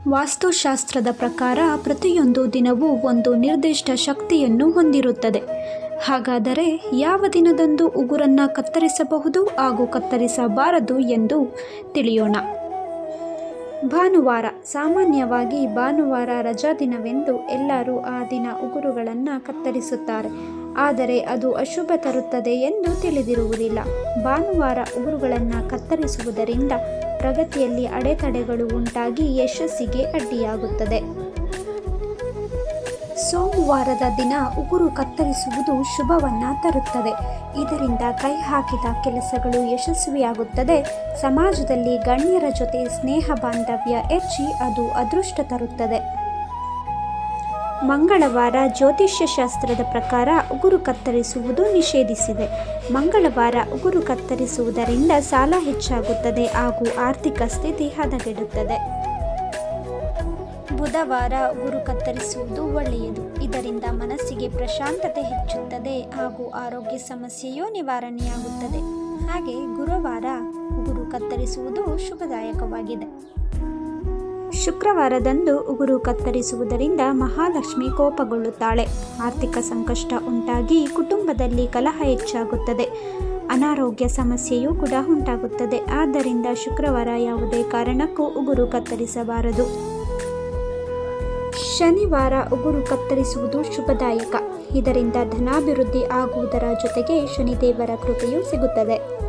ವಾಸ್ತುಶಾಸ್ತ್ರದ ಪ್ರಕಾರ ಪ್ರತಿಯೊಂದು ದಿನವೂ ಒಂದು ನಿರ್ದಿಷ್ಟ ಶಕ್ತಿಯನ್ನು ಹೊಂದಿರುತ್ತದೆ. ಹಾಗಾದರೆ ಯಾವ ದಿನದಂದು ಉಗುರನ್ನು ಕತ್ತರಿಸಬಹುದು ಹಾಗೂ ಕತ್ತರಿಸಬಾರದು ಎಂದು ತಿಳಿಯೋಣ. ಭಾನುವಾರ. ಸಾಮಾನ್ಯವಾಗಿ ಭಾನುವಾರ ರಜಾ ದಿನವೆಂದು ಎಲ್ಲರೂ ಆ ದಿನ ಉಗುರುಗಳನ್ನು ಕತ್ತರಿಸುತ್ತಾರೆ. ಆದರೆ ಅದು ಅಶುಭ ತರುತ್ತದೆ ಎಂದು ತಿಳಿದಿರುವುದಿಲ್ಲ. ಭಾನುವಾರ ಉಗುರುಗಳನ್ನು ಕತ್ತರಿಸುವುದರಿಂದ ಪ್ರಗತಿಯಲ್ಲಿ ಅಡೆತಡೆಗಳು ಉಂಟಾಗಿ ಯಶಸ್ಸಿಗೆ ಅಡ್ಡಿಯಾಗುತ್ತದೆ. ಸೋಮವಾರದ ದಿನ ಉಗುರು ಕತ್ತರಿಸುವುದು ಶುಭವನ್ನು ತರುತ್ತದೆ. ಇದರಿಂದ ಕೈ ಹಾಕಿದ ಕೆಲಸಗಳು ಯಶಸ್ವಿಯಾಗುತ್ತದೆ. ಸಮಾಜದಲ್ಲಿ ಗಣ್ಯರ ಜೊತೆ ಸ್ನೇಹ ಬಾಂಧವ್ಯ ಹೆಚ್ಚಿ ಅದು ಅದೃಷ್ಟ ತರುತ್ತದೆ. ಮಂಗಳವಾರ. ಜ್ಯೋತಿಷ್ಯ ಶಾಸ್ತ್ರದ ಪ್ರಕಾರ ಉಗುರು ಕತ್ತರಿಸುವುದು ನಿಷೇಧಿಸಿದೆ. ಮಂಗಳವಾರ ಉಗುರು ಕತ್ತರಿಸುವುದರಿಂದ ಸಾಲ ಹೆಚ್ಚಾಗುತ್ತದೆ ಹಾಗೂ ಆರ್ಥಿಕ ಸ್ಥಿತಿ ಹದಗೆಡುತ್ತದೆ. ಬುಧವಾರ. ಉಗುರು ಕತ್ತರಿಸುವುದು ಒಳ್ಳೆಯದು. ಇದರಿಂದ ಮನಸ್ಸಿಗೆ ಪ್ರಶಾಂತತೆ ಹೆಚ್ಚುತ್ತದೆ ಹಾಗೂ ಆರೋಗ್ಯ ಸಮಸ್ಯೆಯೂ ನಿವಾರಣೆಯಾಗುತ್ತದೆ. ಹಾಗೆ ಗುರುವಾರ ಉಗುರು ಕತ್ತರಿಸುವುದು ಶುಭದಾಯಕವಾಗಿದೆ. ಶುಕ್ರವಾರದಂದು ಉಗುರು ಕತ್ತರಿಸುವುದರಿಂದ ಮಹಾಲಕ್ಷ್ಮಿ ಕೋಪಗೊಳ್ಳುತ್ತಾಳೆ. ಆರ್ಥಿಕ ಸಂಕಷ್ಟ ಉಂಟಾಗಿ ಕುಟುಂಬದಲ್ಲಿ ಕಲಹ ಹೆಚ್ಚಾಗುತ್ತದೆ. ಅನಾರೋಗ್ಯ ಸಮಸ್ಯೆಯೂ ಕೂಡ ಉಂಟಾಗುತ್ತದೆ. ಆದ್ದರಿಂದ ಶುಕ್ರವಾರ ಯಾವುದೇ ಕಾರಣಕ್ಕೂ ಉಗುರು ಕತ್ತರಿಸಬಾರದು. ಶನಿವಾರ ಉಗುರು ಕತ್ತರಿಸುವುದು ಶುಭದಾಯಕ. ಇದರಿಂದ ಧನಾಭಿವೃದ್ಧಿ ಆಗುವುದರ ಜೊತೆಗೆ ಶನಿದೇವರ ಕೃಪೆಯೂ ಸಿಗುತ್ತದೆ.